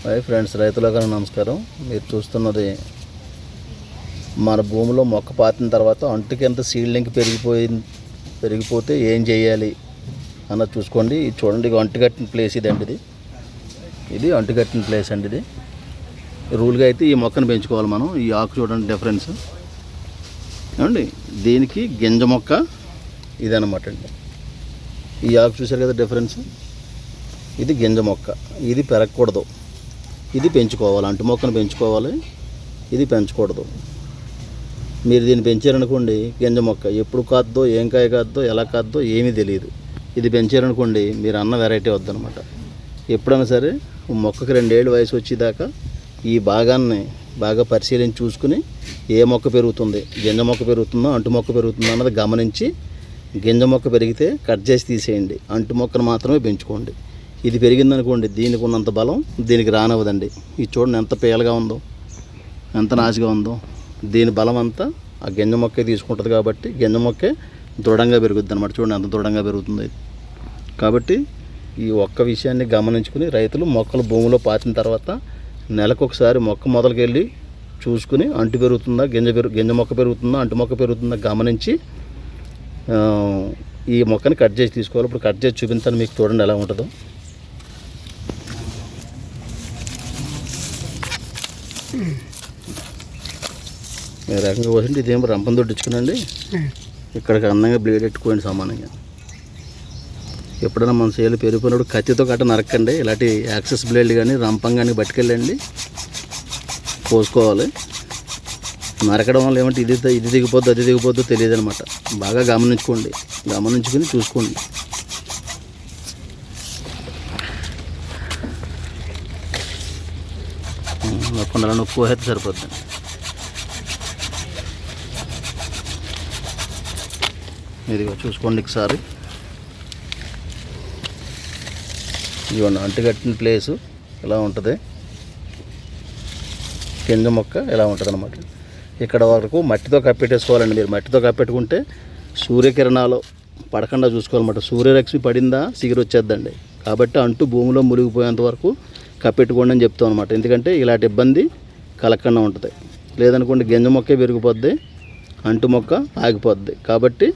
Hi friends, రైతులకు నమస్కారం. మీరు చూస్తున్నది మన భూమిలో మొక్క పాతిన తర్వాత అంటుకి ఎంత సీడ్లింగ్ పెరిగిపోతే ఏం చేయాలి అన్నది చూసుకోండి. ఇది చూడండి, ఇది అంటుకట్టిన ప్లేస్ ఇదండి. ఇది అంటుకట్టిన ప్లేస్ అండి. ఇది రూల్గా అయితే ఈ మొక్కను పెంచుకోవాలి మనం. ఈ ఆకు చూడండి డిఫరెన్స్ ఏమండి. దీనికి గింజ మొక్క ఇదన్నమాట అండి. ఈ ఆకు చూసారు కదా డిఫరెన్స్. ఇది గింజ మొక్క, ఇది పెరగకూడదు, ఇది పెంచుకోవాలి. అంటు మొక్కను పెంచుకోవాలి, ఇది పెంచకూడదు. మీరు దీన్ని పెంచారనుకోండి, గింజ మొక్క ఎప్పుడు కాద్దో, ఏం కాయ కాద్దో, ఎలా కాద్దో ఏమీ తెలియదు. ఇది పెంచారనుకోండి, మీరు అన్న వెరైటీ వద్దనమాట. ఎప్పుడైనా సరే మొక్కకి 2 ఏళ్ళు వయసు వచ్చేదాకా ఈ భాగాన్ని బాగా పరిశీలించి చూసుకుని ఏ మొక్క పెరుగుతుంది, గింజ మొక్క పెరుగుతుందో అంటు మొక్క పెరుగుతుందో అన్నది గమనించి, గింజ మొక్క పెరిగితే కట్ చేసి తీసేయండి, అంటు మొక్కను మాత్రమే పెంచుకోండి. ఇది పెరిగిందనుకోండి, దీనికి ఉన్నంత బలం దీనికి రానివ్వదండి. ఇది చూడండి ఎంత పేలగా ఉందో, ఎంత నాసిగా ఉందో. దీని బలం అంతా ఆ గింజ మొక్కే తీసుకుంటుంది కాబట్టి గింజ మొక్కే దృఢంగా పెరుగుద్ది అనమాట. చూడండి ఎంత దృఢంగా పెరుగుతుంది ఇది. కాబట్టి ఈ ఒక్క విషయాన్ని గమనించుకుని రైతులు మొక్కలు భూమిలో పాతిన తర్వాత నెలకొకసారి మొక్క మొదలుకి వెళ్ళి చూసుకుని అంటు పెరుగుతుందా, గింజ మొక్క పెరుగుతుందా, అంటు మొక్క పెరుగుతుందా గమనించి ఈ మొక్కని కట్ చేసి తీసుకోవాలి. ఇప్పుడు కట్ చేసి చూపించాను మీకు, చూడండి ఎలా ఉంటుందో. మీరు రకంగా పోసింటే ఇదేమో రంపం దొడ్డించుకునండి, ఇక్కడికి అందంగా బ్లేడ్ పెట్టుకోండి సమానంగా. ఎప్పుడైనా మన సేలు పెరిగిపోయినప్పుడు కత్తితో కట్ట నరక్కండి. ఇలాంటి యాక్సెస్ బ్లేడ్ కానీ రంపం కానీ పట్టుకెళ్ళండి, కోసుకోవాలి. నరకడం వల్ల ఏమంటే ఇది దిగిపోద్దు, అది దిగిపోద్దో తెలియదు అనమాట. బాగా గమనించుకోండి, గమనించుకుని చూసుకోండి. నొప్పి నొప్పి పోతే సరిపోద్ది. ఇదిగో చూసుకోండి ఒకసారి. ఇదిగోండి అంటుకట్టిన ప్లేసు ఎలా ఉంటుంది, గింజ మొక్క ఎలా ఉంటుంది అన్నమాట. ఇక్కడ వరకు మట్టితో కప్పెట్టేసుకోవాలండి. మీరు మట్టితో కప్పెట్టుకుంటే సూర్యకిరణాలు పడకుండా చూసుకోవాలన్నమాట. సూర్యరశ్మి పడిందా సిగురు వచ్చేద్దండి. కాబట్టి అంటు భూమిలో మునిగిపోయేంత వరకు కప్పెట్టుకోండి అని చెప్తాం అనమాట. ఎందుకంటే ఇలాంటి ఇబ్బంది కలగకుండా ఉంటుంది. లేదనుకోండి గింజ మొక్కే పెరిగిపోద్ది, అంటు మొక్క ఆగిపోద్ది. కాబట్టి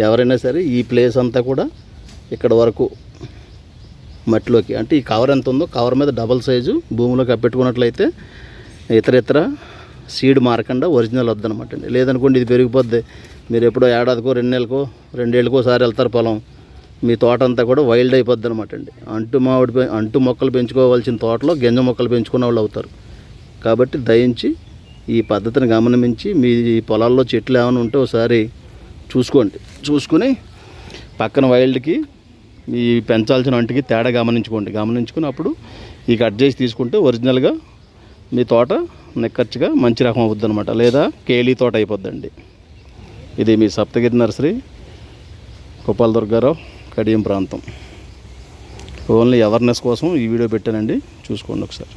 ఎవరైనా సరే ఈ ప్లేస్ అంతా కూడా ఇక్కడ వరకు మట్టిలోకి, అంటే ఈ కవర్ ఎంత ఉందో కవర్ మీద డబల్ సైజు భూమిలో కప్పెట్టుకున్నట్లయితే ఇతర సీడ్ మారకుండా ఒరిజినల్ వద్దనమాట అండి. లేదనుకోండి ఇది పెరిగిపోద్ది. మీరు ఎప్పుడో ఏడాదికో 2 నెలలకో 2 ఏళ్ళకోసారి వెళ్తారు పొలం, మీ తోట అంతా కూడా వైల్డ్ అయిపోద్ది అనమాట అండి. అంటు మొక్కలు పెంచుకోవాల్సిన తోటలో గింజ మొక్కలు పెంచుకునే వాళ్ళు అవుతారు. కాబట్టి దయించి ఈ పద్ధతిని గమనించి మీ పొలాల్లో చెట్లు ఏమైనా ఉంటే ఒకసారి చూసుకోండి. చూసుకుని పక్కన వైల్డ్కి ఈ పెంచాల్సిన అంటికి తేడా గమనించుకుని అప్పుడు ఈ కట్ చేసి తీసుకుంటే ఒరిజినల్గా మీ తోట నిక్కచ్చిగా మంచి రకం అవుద్ది అనమాట. లేదా కేలీ తోట అయిపోద్దండి. ఇది మీ సప్తగిరి నర్సరీ, గోపాల దుర్గారావు, కడియం ప్రాంతం. ఓన్లీ అవేర్నెస్ కోసం ఈ వీడియో పెట్టానండి, చూసుకోండి ఒకసారి.